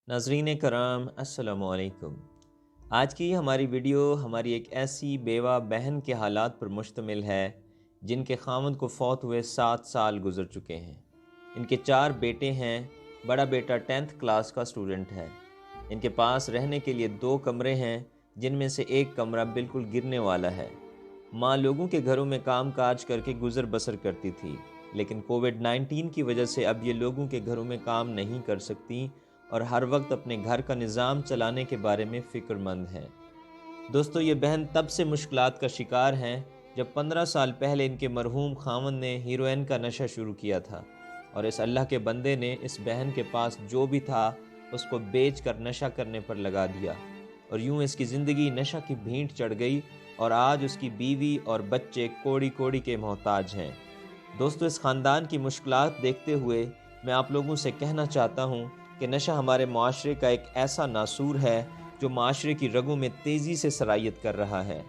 ناظرین کرام السلام علیکم۔ آج کی ہماری ویڈیو ہماری ایک ایسی بیوہ بہن کے حالات پر مشتمل ہے جن کے خاوند کو فوت ہوئے 7 سال گزر چکے ہیں۔ ان کے 4 بیٹے ہیں، بڑا بیٹا 10th کلاس کا اسٹوڈنٹ ہے۔ ان کے پاس رہنے کے لیے 2 کمرے ہیں جن میں سے ایک کمرہ بالکل گرنے والا ہے۔ ماں لوگوں کے گھروں میں کام کاج کر کے گزر بسر کرتی تھی، لیکن کووڈ-19 کی وجہ سے اب یہ لوگوں کے گھروں میں کام نہیں کر سکتی اور ہر وقت اپنے گھر کا نظام چلانے کے بارے میں فکر مند ہے۔ دوستو، یہ بہن تب سے مشکلات کا شکار ہیں جب 15 سال پہلے ان کے مرحوم خاوند نے ہیروئن کا نشہ شروع کیا تھا، اور اس اللہ کے بندے نے اس بہن کے پاس جو بھی تھا اس کو بیچ کر نشہ کرنے پر لگا دیا، اور یوں اس کی زندگی نشہ کی بھینٹ چڑھ گئی اور آج اس کی بیوی اور بچے کوڑی کوڑی کے محتاج ہیں۔ دوستو، اس خاندان کی مشکلات دیکھتے ہوئے میں آپ لوگوں سے کہنا چاہتا ہوں کہ نشہ ہمارے معاشرے کا ایک ایسا ناسور ہے جو معاشرے کی رگوں میں تیزی سے سرایت کر رہا ہے۔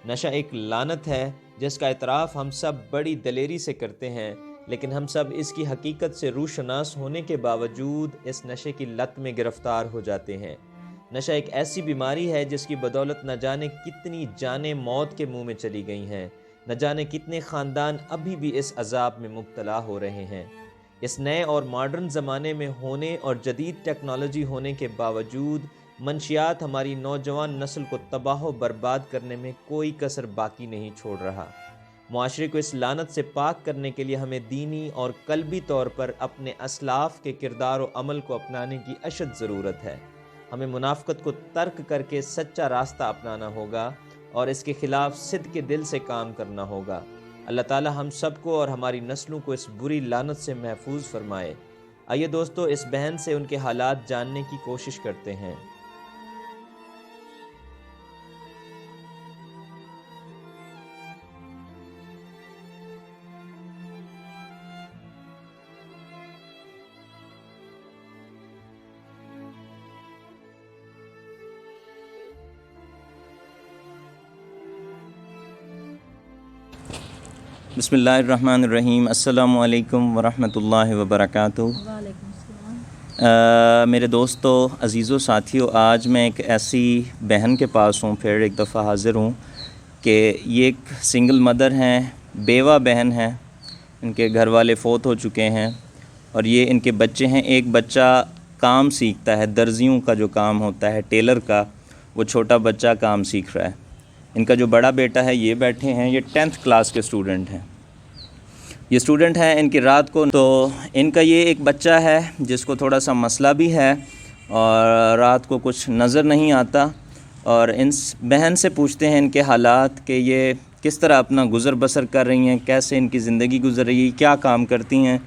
نشہ ایک لعنت ہے جس کا اعتراف ہم سب بڑی دلیری سے کرتے ہیں، لیکن ہم سب اس کی حقیقت سے روشناس ہونے کے باوجود اس نشے کی لت میں گرفتار ہو جاتے ہیں۔ نشہ ایک ایسی بیماری ہے جس کی بدولت نہ جانے کتنی جانیں موت کے منہ میں چلی گئی ہیں، نہ جانے کتنے خاندان ابھی بھی اس عذاب میں مبتلا ہو رہے ہیں۔ اس نئے اور ماڈرن زمانے میں ہونے اور جدید ٹیکنالوجی ہونے کے باوجود منشیات ہماری نوجوان نسل کو تباہ و برباد کرنے میں کوئی کسر باقی نہیں چھوڑ رہا۔ معاشرے کو اس لعنت سے پاک کرنے کے لیے ہمیں دینی اور قلبی طور پر اپنے اسلاف کے کردار و عمل کو اپنانے کی اشد ضرورت ہے۔ ہمیں منافقت کو ترک کر کے سچا راستہ اپنانا ہوگا اور اس کے خلاف صدق کے دل سے کام کرنا ہوگا۔ اللہ تعالی ہم سب کو اور ہماری نسلوں کو اس بری لعنت سے محفوظ فرمائے۔ آئیے دوستو، اس بہن سے ان کے حالات جاننے کی کوشش کرتے ہیں۔ بسم اللہ الرحمن الرحیم۔ السلام علیکم ورحمۃ اللہ وبرکاتہ۔ وعلیکم السلام۔ میرے دوستو، عزیزو، ساتھیو، آج میں ایک ایسی بہن کے پاس ہوں، پھر ایک دفعہ حاضر ہوں کہ یہ ایک سنگل مدر ہیں، بیوہ بہن ہیں۔ ان کے گھر والے فوت ہو چکے ہیں اور یہ ان کے بچے ہیں۔ ایک بچہ کام سیکھتا ہے، درزیوں کا جو کام ہوتا ہے، ٹیلر کا، وہ چھوٹا بچہ کام سیکھ رہا ہے۔ ان کا جو بڑا بیٹا ہے یہ بیٹھے ہیں، یہ 10th کلاس کے اسٹوڈنٹ ہیں۔ یہ اسٹوڈنٹ ہیں، ان کی رات کو تو ان کا یہ ایک بچہ ہے جس کو تھوڑا سا مسئلہ بھی ہے اور رات کو کچھ نظر نہیں آتا، اور ان بہن سے پوچھتے ہیں ان کے حالات کہ یہ کس طرح اپنا گزر بسر کر رہی ہیں، کیسے ان کی زندگی گزر رہی ہے، کیا کام کرتی ہیں،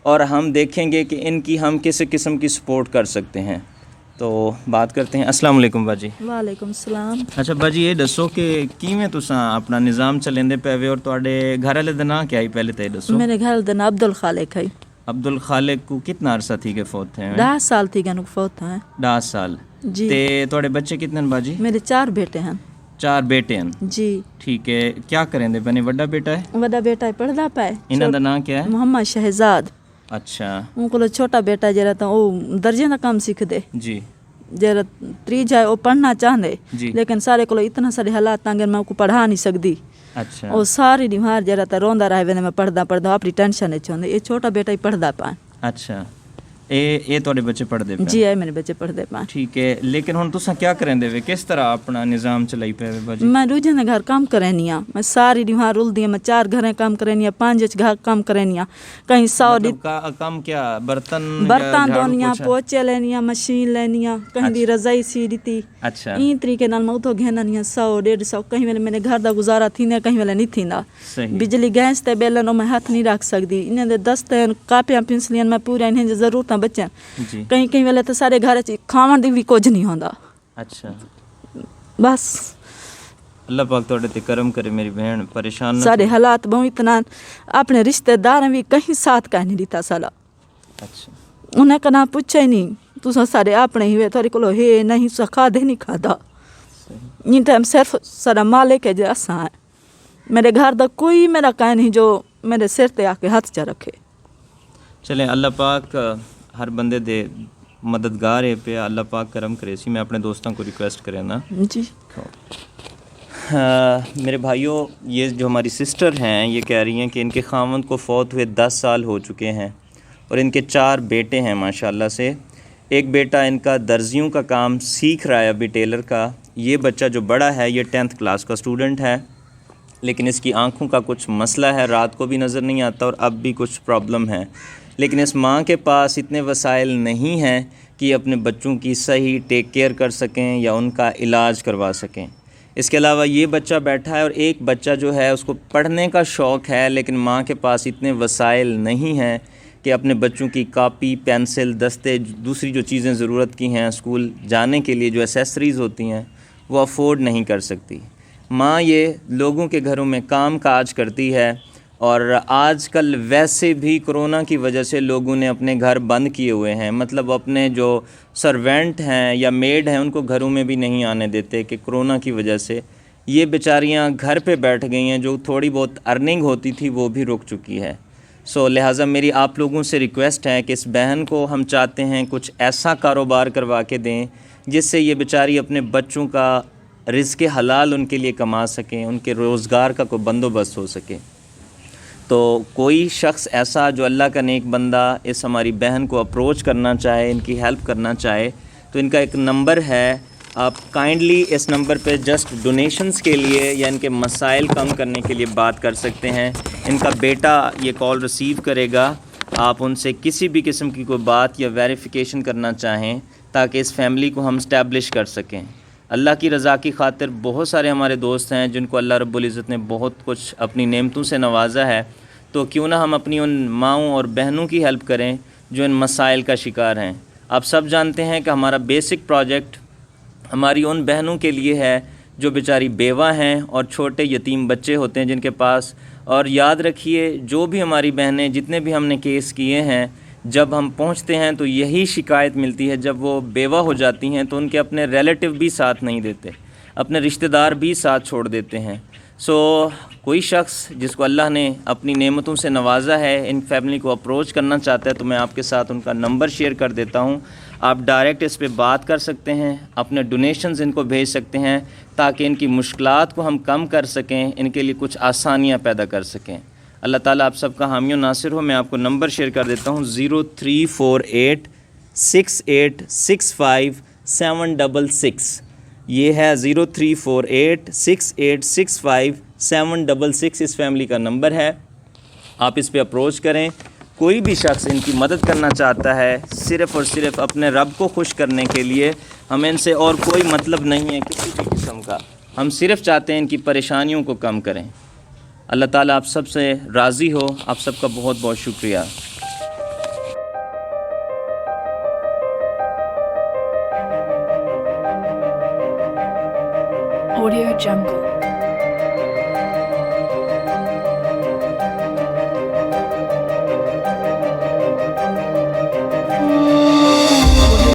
اور ہم دیکھیں گے کہ ان کی ہم کس قسم کی سپورٹ کر سکتے ہیں۔ تو بات کرتے ہیں۔ السلام علیکم باجی۔ وعلیکم السلام۔ اچھا باجی، یہ دسو کہ کیویں تساں اپنا نظام چلیندے پے وے، اور تواڈے گھر والے دا نام کیا ہے؟ پہلے تے دسو۔ میرے گھر دا نام عبد الخالق ہے۔ عبد الخالق کو کتنا عرصہ تھی کہ فوت تھے؟ 10 سال تھی گن فوت ہیں۔ 10 سال۔ جی۔ تے تواڈے بچے کتنے ہیں باجی؟ میرے 4 بیٹے ہیں۔ 4 بیٹے ہیں۔ جی۔ ٹھیک ہے، کیا کریں دے بنے؟ وڈا بیٹا ہے؟ وڈا بیٹا ہے پڑھدا پائے۔ انہاں دا نام کیا ہے؟ محمد شہزاد۔ اچھا ان کو چھوٹا بیٹا جڑا تا او درجے دا کام سیکھ دے، جی جڑا تیجا ہے او پڑھنا چاہندے، جی۔ لیکن سارے کو اتنا سارے حالات تانگے میں کو پڑھا نہیں سکدی۔ اچھا او ساری دیوار جڑا تا روندا رہے وے میں پڑھدا اپنی ٹینشن وچ ہوندے۔ یہ چھوٹا بیٹا ہی پڑھدا پائے۔ اچھا، اے تواڈے بچے پڑھ دے پے؟ جی، اے میرے بچے پڑھدے پائے۔ ٹھیک ہے، لیکن ہن تساں کیا کریں دے وے؟ کس طرح اپنا نظام چلائی پے وے باجی؟ میں روزے دے گھر کام کرینی ہاں، میں ساری دیوار رلدی ہاں، میں 4 گھریں کام کرینی ہاں، 5 گھر کام کرینی ہاں، کہیں 100 کام کیا؟ برتن دھونی ہاں، پوچے لینی ہاں، مشین لینی ہاں، کہیں دی رضائی سی دیتی۔ اچھا، این طریقے نال میں اتو گھننی ہاں 100-150، کہیں ویلے میرے گھر دا گزارا تھیندا، کہیں ویلے نہیں تھیندا۔ صحیح۔ بجلی گیس تے بیلن میں ہاتھ نہیں رکھ سکدی، انہاں دے دستے کاپیاں پنسلیاں میں پورا انہاں دی ضرورتاں بچن۔ جی۔ کہیں ویلے تو سارے گھر چ کھاون دی بھی کچھ نہیں ہوندا۔ اچھا، بس اللہ پاک تواڈے تے کرم کرے میری بہن، پریشان نہ سارے حالات بہت اتنا، اپنے رشتہ دار بھی کہیں ساتھ کا نہیں دیتا سالا۔ اچھا، انہیں کنا پوچھا ہی نہیں، تساں سارے اپنے ہی ہوئے، تھوڑے کولو ہے نہیں سکھا دے نہیں کھادا۔ یہ ٹائم صرف سارا مالک ہے جو اساں ہیں، میرے گھر دا کوئی میرا کہیں نہیں جو میرے سر تے آ کے ہاتھ چا رکھے۔ چلیں اللہ پاک ہر بندے دے مددگار ہے پہ اللہ پاک کرم کرے سی. میں اپنے دوستوں کو ریکویسٹ کریں نا جی میرے بھائیوں، یہ جو ہماری سسٹر ہیں یہ کہہ رہی ہیں کہ ان کے خاوند کو فوت ہوئے 10 سال ہو چکے ہیں اور ان کے 4 بیٹے ہیں ماشاءاللہ سے. ایک بیٹا ان کا درزیوں کا کام سیکھ رہا ہے ابھی، ٹیلر کا. یہ بچہ جو بڑا ہے یہ 10th کلاس کا اسٹوڈنٹ ہے، لیکن اس کی آنکھوں کا کچھ مسئلہ ہے، رات کو بھی نظر نہیں آتا اور اب بھی کچھ پرابلم ہے. لیکن اس ماں کے پاس اتنے وسائل نہیں ہیں کہ اپنے بچوں کی صحیح ٹیک کیئر کر سکیں یا ان کا علاج کروا سکیں. اس کے علاوہ یہ بچہ بیٹھا ہے اور ایک بچہ جو ہے اس کو پڑھنے کا شوق ہے، لیکن ماں کے پاس اتنے وسائل نہیں ہیں کہ اپنے بچوں کی کاپی، پینسل، دستے، دوسری جو چیزیں ضرورت کی ہیں اسکول جانے کے لیے جو ایسیسریز ہوتی ہیں وہ افورڈ نہیں کر سکتی. ماں یہ لوگوں کے گھروں میں کام کاج کرتی ہے، اور آج کل ویسے بھی کرونا کی وجہ سے لوگوں نے اپنے گھر بند کیے ہوئے ہیں. مطلب اپنے جو سرونٹ ہیں یا میڈ ہیں ان کو گھروں میں بھی نہیں آنے دیتے کہ کرونا کی وجہ سے یہ بیچاریاں گھر پہ بیٹھ گئی ہیں. جو تھوڑی بہت ارننگ ہوتی تھی وہ بھی رک چکی ہے. لہٰذا میری آپ لوگوں سے ریکویسٹ ہے کہ اس بہن کو ہم چاہتے ہیں کچھ ایسا کاروبار کروا کے دیں جس سے یہ بیچاری اپنے بچوں کا رزق حلال ان کے لیے کما سکیں، ان کے روزگار کا کوئی بندوبست ہو سکے. تو کوئی شخص ایسا جو اللہ کا نیک بندہ اس ہماری بہن کو اپروچ کرنا چاہے، ان کی ہیلپ کرنا چاہے، تو ان کا ایک نمبر ہے. آپ کائنڈلی اس نمبر پہ جسٹ ڈونیشنز کے لیے یا ان کے مسائل کم کرنے کے لیے بات کر سکتے ہیں. ان کا بیٹا یہ کال ریسیو کرے گا. آپ ان سے کسی بھی قسم کی کوئی بات یا ویریفیکیشن کرنا چاہیں تاکہ اس فیملی کو ہم اسٹیبلش کر سکیں. اللہ کی رضا کی خاطر بہت سارے ہمارے دوست ہیں جن کو اللہ رب العزت نے بہت کچھ اپنی نعمتوں سے نوازا ہے، تو کیوں نہ ہم اپنی ان ماؤں اور بہنوں کی ہیلپ کریں جو ان مسائل کا شکار ہیں. آپ سب جانتے ہیں کہ ہمارا بیسک پروجیکٹ ہماری ان بہنوں کے لیے ہے جو بیچاری بیوہ ہیں اور چھوٹے یتیم بچے ہوتے ہیں جن کے پاس. اور یاد رکھیے جو بھی ہماری بہنیں جتنے بھی ہم نے کیس کیے ہیں، جب ہم پہنچتے ہیں تو یہی شکایت ملتی ہے. جب وہ بیوہ ہو جاتی ہیں تو ان کے اپنے ریلیٹیو بھی ساتھ نہیں دیتے، اپنے رشتہ دار بھی ساتھ چھوڑ دیتے ہیں. کوئی شخص جس کو اللہ نے اپنی نعمتوں سے نوازا ہے ان فیملی کو اپروچ کرنا چاہتا ہے تو میں آپ کے ساتھ ان کا نمبر شیئر کر دیتا ہوں. آپ ڈائریکٹ اس پہ بات کر سکتے ہیں، اپنے ڈونیشنز ان کو بھیج سکتے ہیں تاکہ ان کی مشکلات کو ہم کم کر سکیں، ان کے لیے کچھ آسانیاں پیدا کر سکیں. اللہ تعالیٰ آپ سب کا حامی و ناصر ہو. میں آپ کو نمبر شیئر کر دیتا ہوں 0348 6865 766. یہ ہے 0348 6865 766 اس فیملی کا نمبر ہے. آپ اس پہ اپروچ کریں. کوئی بھی شخص ان کی مدد کرنا چاہتا ہے صرف اور صرف اپنے رب کو خوش کرنے کے لیے. ہمیں ان سے اور کوئی مطلب نہیں ہے کسی بھی قسم کا. ہم صرف چاہتے ہیں ان کی پریشانیوں کو کم کریں. اللہ تعالیٰ آپ سب سے راضی ہو. آپ سب کا بہت بہت شکریہ. Audio Jungle.